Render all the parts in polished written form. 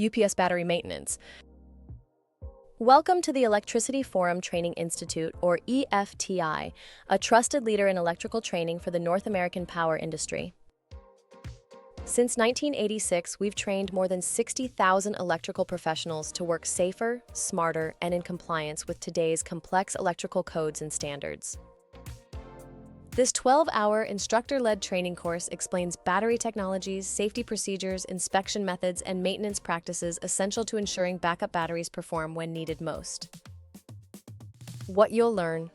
UPS battery maintenance. Welcome to the Electricity Forum Training Institute, or EFTI, a trusted leader in electrical training for the North American power industry. Since 1986, we've trained more than 60,000 electrical professionals to work safer, smarter, and in compliance with today's complex electrical codes and standards. This 12-hour instructor-led training course explains battery technologies, safety procedures, inspection methods, and maintenance practices essential to ensuring backup batteries perform when needed most. What you'll learn.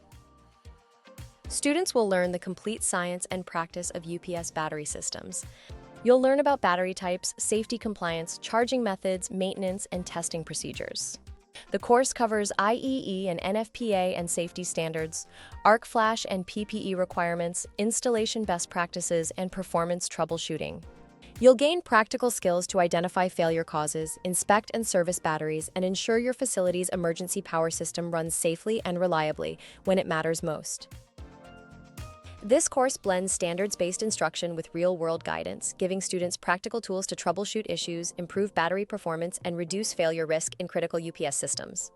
Students will learn the complete science and practice of UPS battery systems. You'll learn about battery types, safety compliance, charging methods, maintenance, and testing procedures. The course covers IEEE and NFPA and safety standards, arc flash and PPE requirements, installation best practices, and performance troubleshooting. You'll gain practical skills to identify failure causes, inspect and service batteries, and ensure your facility's emergency power system runs safely and reliably when it matters most. This course blends standards-based instruction with real-world guidance, giving students practical tools to troubleshoot issues, improve battery performance, and reduce failure risk in critical UPS systems.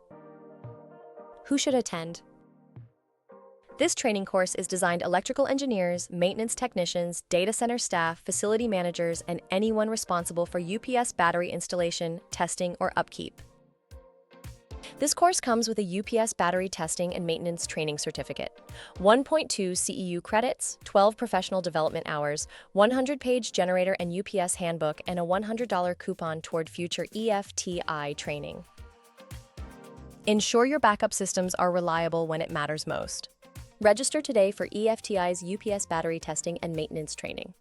Who should attend? This training course is designed for electrical engineers, maintenance technicians, data center staff, facility managers, and anyone responsible for UPS battery installation, testing, or upkeep. This course comes with a UPS battery testing and maintenance training certificate, 1.2 CEU credits, 12 professional development hours, 100-page generator and UPS handbook, and a $100 coupon toward future EFTI training. Ensure your backup systems are reliable when it matters most. Register today for EFTI's UPS battery testing and maintenance training.